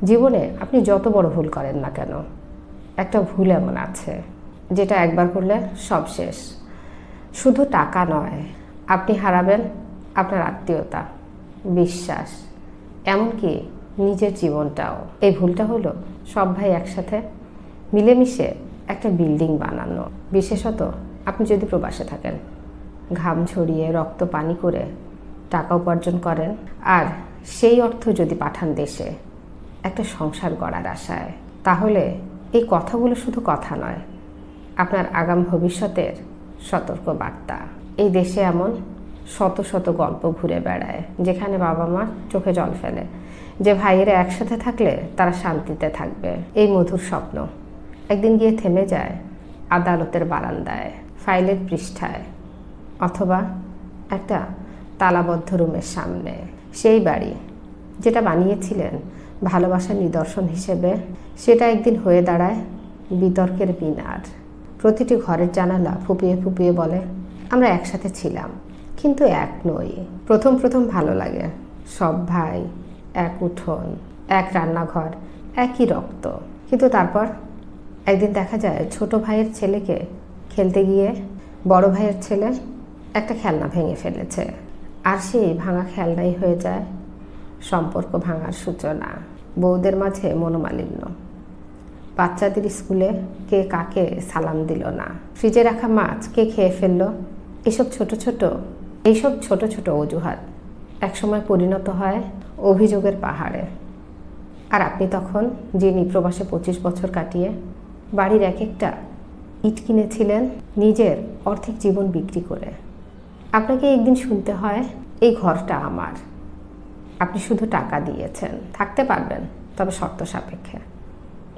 জীবনে আপনি যত বড় ভুল করেন না কেন, একটা ভুল এমন আছে যেটা একবার করলে সব শেষ। শুধু টাকা নয়, আপনি হারাবেন আপনার আত্মীয়তা, বিশ্বাস, এমনকি নিজের জীবনটাও। এই ভুলটা হলো সব ভাই একসাথে মিলেমিশে একটা বিল্ডিং বানানো। বিশেষত আপনি যদি প্রবাসে থাকেন, ঘাম ঝরিয়ে রক্ত পানি করে টাকা উপার্জন করেন, আর সেই অর্থ যদি পাঠান দেশে একটা সংসার গড়ার আশায়, তাহলে এই কথাগুলো শুধু কথা নয়, আপনার আগাম ভবিষ্যতের সতর্ক বার্তা। এই দেশে এমন শত শত গল্প ঘুরে বেড়ায় যেখানে বাবা মা চোখে জল ফেলে যে ভাইয়েরা একসাথে থাকলে তারা শান্তিতে থাকবে। এই মধুর স্বপ্ন একদিন গিয়ে থেমে যায় আদালতের বারান্দায়, ফাইলের পৃষ্ঠায়, অথবা একটা তালাবদ্ধ রুমের সামনে। সেই বাড়ি যেটা বানিয়েছিলেন ভালোবাসার নিদর্শন হিসেবে, সেটা একদিন হয়ে দাঁড়ায় বিতর্কের মিনার। প্রতিটি ঘরের জানালা ফুপিয়ে ফুপিয়ে বলে, আমরা একসাথে ছিলাম কিন্তু এক নই। প্রথম প্রথম ভালো লাগে, সব ভাই, এক উঠোন, এক রান্নাঘর, একই রক্ত। কিন্তু তারপর একদিন দেখা যায় ছোট ভাইয়ের ছেলেকে খেলতে গিয়ে বড় ভাইয়ের ছেলে একটা খেলনা ভেঙে ফেলেছে, আর সেই ভাঙা খেলনাই হয়ে যায় সম্পর্ক ভাঙার সূচনা। বউদের মাঝে মনোমালিন্য, বাচ্চাদের স্কুলে কে কাকে সালাম দিল না, ফ্রিজে রাখা মাছ কে খেয়ে ফেললো, এইসব ছোট ছোট অজুহাত একসময় পরিণত হয় অভিযোগের পাহাড়ে। আর আপনি তখন, যিনি প্রবাসে 25 বছর কাটিয়ে বাড়ির এক একটা ইট কিনেছিলেন নিজের অর্ধেক জীবন বিক্রি করে, আপনাকে একদিন শুনতে হয়, এই ঘরটা আমার, আপনি শুধু টাকা দিয়েছেন, থাকতে পারবেন তবে শর্ত সাপেক্ষে।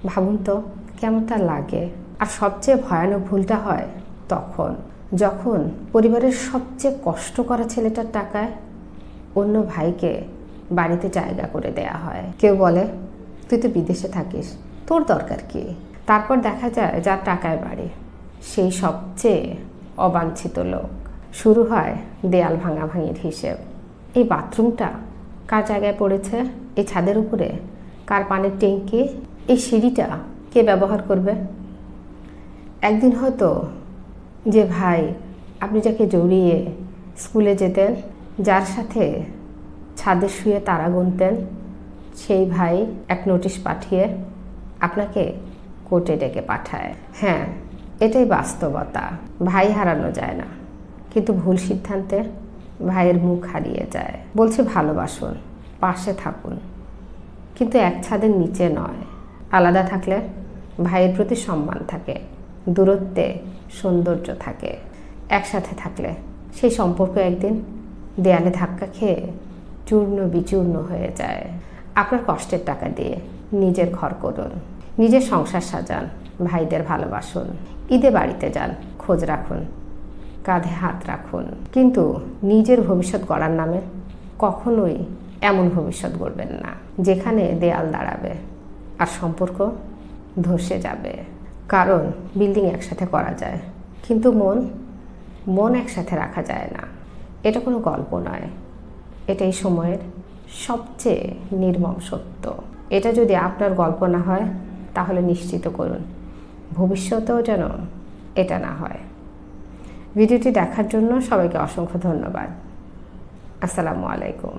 ভাবুন তো কেমন তা লাগে। আর সবচেয়ে ভয়ানক ভুলটা হয় তখন, যখন পরিবারের সবচেয়ে কষ্ট করা ছেলেটার টাকায় অন্য ভাইকে বাড়িতে জায়গা করে দেয়া হয়। কেউ বলে, তুই তো বিদেশে থাকিস, তোর দরকার কি? তারপর দেখা যায় যার টাকায় বাড়ি সেই সবচেয়ে অবাঞ্ছিত লোক। শুরু হয় দেয়াল ভাঙাভাঙির হিসেব। এই বাথরুমটা কার জায়গায় পড়েছে, এই ছাদের উপরে কার পানির ট্যাঙ্কি, এই সিঁড়িটা কে ব্যবহার করবে? একদিন হয়তো যে ভাই আপনি যাকে জড়িয়ে স্কুলে যেতেন, যার সাথে ছাদে শুয়ে তারা গুনতেন, সেই ভাই এক নোটিশ পাঠিয়ে আপনাকে কোর্টে ডেকে পাঠায়। হ্যাঁ, এটাই বাস্তবতা। ভাই হারানো যায় না, কিন্তু ভুল সিদ্ধান্তে ভাইয়ের মুখ হারিয়ে যায়। বলছে ভালোবাসুন, পাশে থাকুন, কিন্তু এক ছাদের নিচে নয়। আলাদা থাকলে ভাইয়ের প্রতি সম্মান থাকে, দূরত্বে সৌন্দর্য থাকে। একসাথে থাকলে সেই সম্পর্ক একদিন দেয়ালে ধাক্কা খেয়ে চূর্ণ বিচূর্ণ হয়ে যায়। আপনার কষ্টের টাকা দিয়ে নিজের ঘর করুন, নিজের সংসার সাজান, ভাইদের ভালোবাসুন, ঈদে বাড়িতে যান, খোঁজ রাখুন, কাঁধে হাত রাখুন। কিন্তু নিজের ভবিষ্যৎ গড়ার নামে কখনোই এমন ভবিষ্যৎ গড়বেন না যেখানে দেয়াল দাঁড়াবে আর সম্পর্ক ধসে যাবে। কারণ বিল্ডিং একসাথে করা যায়, কিন্তু মন একসাথে রাখা যায় না। এটা কোনো গল্প নয়, এটাই সময়ের সবচেয়ে নির্মম সত্য। এটা যদি আপনার গল্প না হয়, তাহলে নিশ্চিত করুন ভবিষ্যতেও যেন এটা না হয়। ভিডিওটি দেখার জন্য সবাইকে অসংখ্য ধন্যবাদ। আসসালামু আলাইকুম।